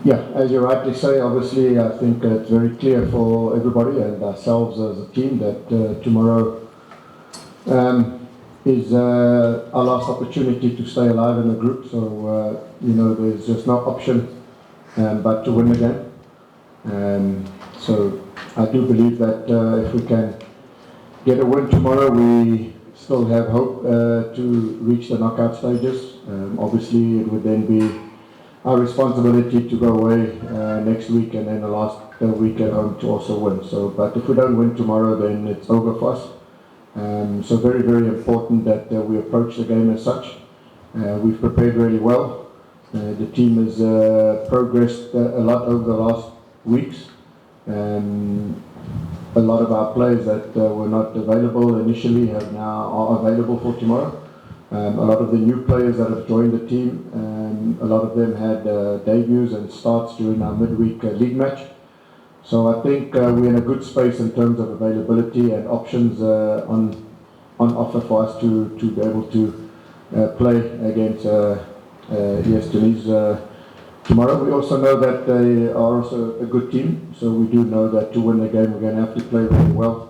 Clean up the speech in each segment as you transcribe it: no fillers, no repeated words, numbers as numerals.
Yeah, as you rightly say, obviously I think it's very clear for everybody and ourselves as a team that tomorrow is our last opportunity to stay alive in the group. So, there's just no option but to win the game. So I do believe that if we can get a win tomorrow, we still have hope to reach the knockout stages. Obviously, it would then be our responsibility to go away next week and then the last week at home to also win. So, but if we don't win tomorrow, then it's over for us. So very, very important that we approach the game as such. We've prepared really well. The team has progressed a lot over the last weeks. A lot of our players that were not available initially are available for tomorrow. A lot of the new players that have joined the team, a lot of them had debuts and starts during our midweek league match. So I think we're in a good space in terms of availability and options on offer for us to be able to play against Tunis tomorrow. We also know that they are also a good team, so we do know that to win the game we're going to have to play really well.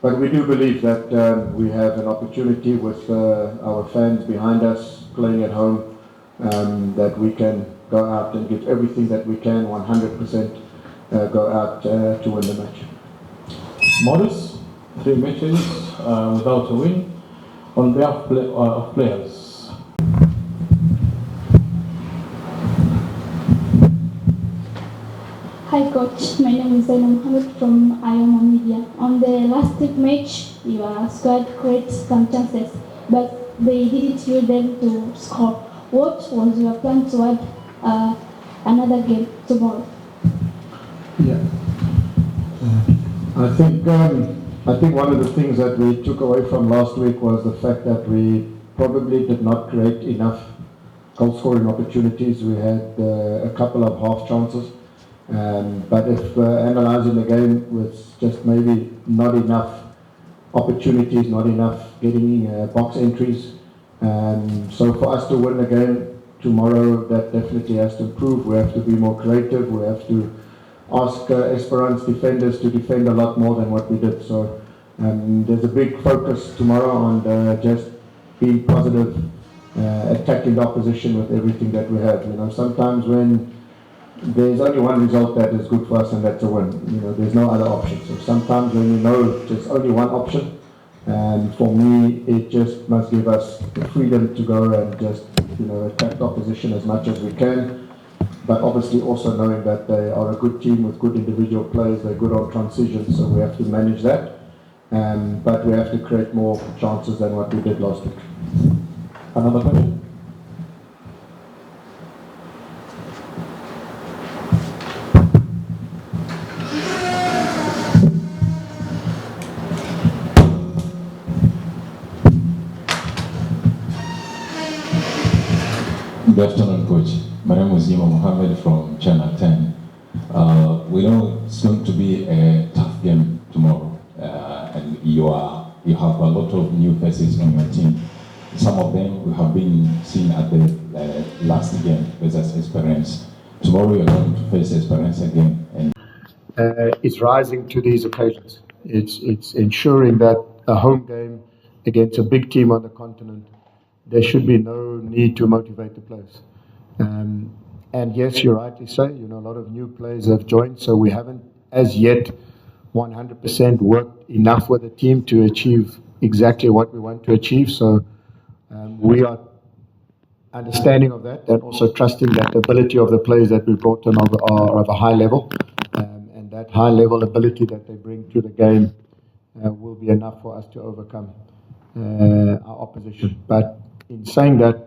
But we do believe that we have an opportunity with our fans behind us playing at home, that we can go out and give everything that we can, 100% go out to win the match. Modest, 3 matches without a win on behalf of players. Hi coach, my name is Zaina Mohammed from Alama Media. On the last week match, your squad created some chances, but they didn't use them to score. What was your plan toward another game tomorrow? Yeah, I think one of the things that we took away from last week was the fact that we probably did not create enough goal-scoring opportunities. We had a couple of half chances. But if analysing the game with just maybe not enough opportunities, not enough getting box entries. So for us to win the game tomorrow, that definitely has to improve. We have to be more creative. We have to ask Esperance defenders to defend a lot more than what we did. So there's a big focus tomorrow on just being positive, attacking the opposition with everything that we have. Sometimes when there's only one result that is good for us, and that's a win. There's no other option. So sometimes when there's only one option, and for me, it just must give us the freedom to go and just attack the opposition as much as we can. But obviously also knowing that they are a good team with good individual players, they're good on transition, so we have to manage that. But we have to create more chances than what we did last week. Another question? Good afternoon, Coach. My name is Simba Mohammed from Channel 10. We know it's going to be a tough game tomorrow, and you have a lot of new faces on your team. Some of them we have been seen at the last game versus Esperance. Tomorrow you're going to face Esperance again. And it's rising to these occasions. It's ensuring that a home game against a big team on the continent, there should be no need to motivate the players. And yes, you rightly say, a lot of new players have joined, so we haven't as yet 100% worked enough with the team to achieve exactly what we want to achieve. So we are understanding of that and also trusting that the ability of the players that we brought in are of a high level, and that high level ability that they bring to the game will be enough for us to overcome our opposition. But in saying that,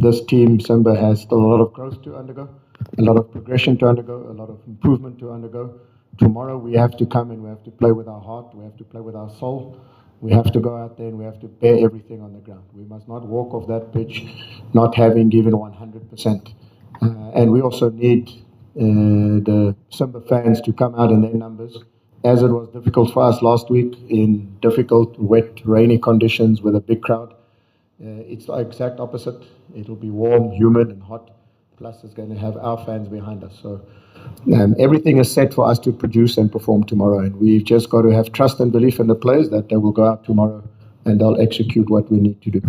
this team, Simba, has still a lot of growth to undergo, a lot of progression to undergo, a lot of improvement to undergo. Tomorrow we have to come and we have to play with our heart, we have to play with our soul. We have to go out there and we have to bear everything on the ground. We must not walk off that pitch not having given 100%. And we also need the Simba fans to come out in their numbers, as it was difficult for us last week in difficult, wet, rainy conditions with a big crowd. It's the exact opposite. It'll be warm, humid, and hot. plus is going to have our fans behind us. So everything is set for us to produce and perform tomorrow, and we've just got to have trust and belief in the players that they will go out tomorrow and they'll execute what we need to do.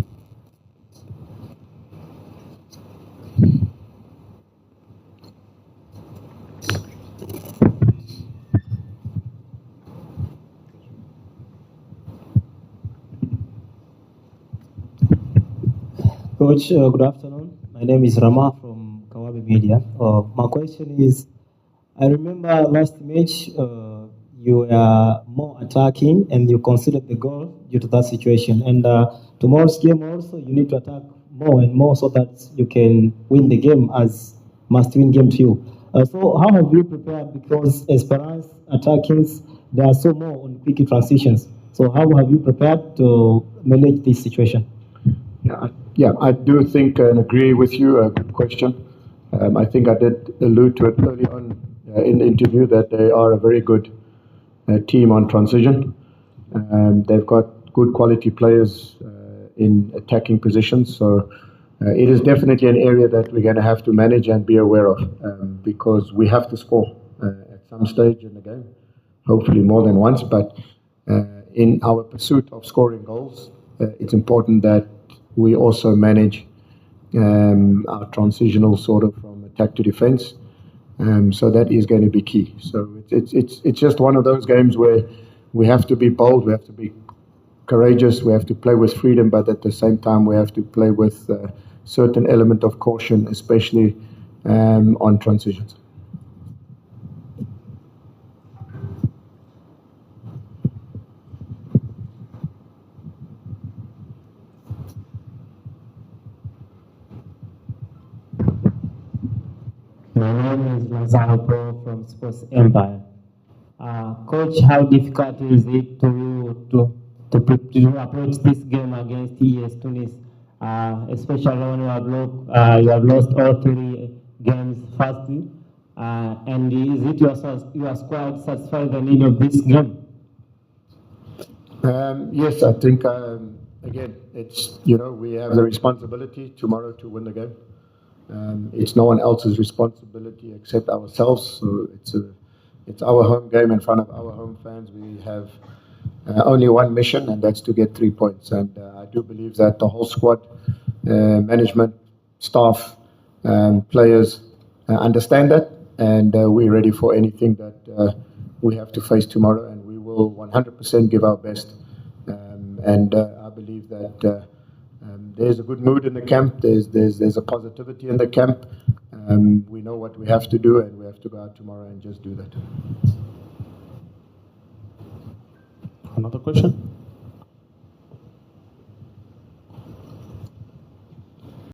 Coach, good afternoon. My name is Rama from Kawabe Media. My question is, I remember last match you were more attacking and you conceded the goal due to that situation. And tomorrow's game also, you need to attack more and more so that you can win the game as must-win game to you. So how have you prepared? Because Esperance attackings, they are so more on quick transitions. So how have you prepared to manage this situation? Yeah, I do think and agree with you. A good question. I think I did allude to it early on in the interview that they are a very good team on transition. They've got good quality players in attacking positions. So it is definitely an area that we're going to have to manage and be aware of because we have to score at some stage in the game, hopefully more than once. But in our pursuit of scoring goals, it's important that we also manage our transitional sort of from attack to defense. So that is going to be key. So it's just one of those games where we have to be bold, we have to be courageous, we have to play with freedom, but at the same time we have to play with a certain element of caution, especially on transitions. My name is Lazaro Pro from Sports Empire. Coach, how difficult is it to approach this game against ES Tunis, especially when you have lost all 3 games firstly, and is it your squad satisfied the need of this game? Yes, I think again it's we have the responsibility tomorrow to win the game. It's no one else's responsibility except ourselves. So it's our home game in front of our home fans. We have only one mission, and that's to get 3 points. And I do believe that the whole squad, management, staff, players understand that, and we're ready for anything that we have to face tomorrow. And we will 100% give our best. And I believe that. There's a good mood in the camp. There's a positivity in the camp. We know what we have to do, and we have to go out tomorrow and just do that. Another question?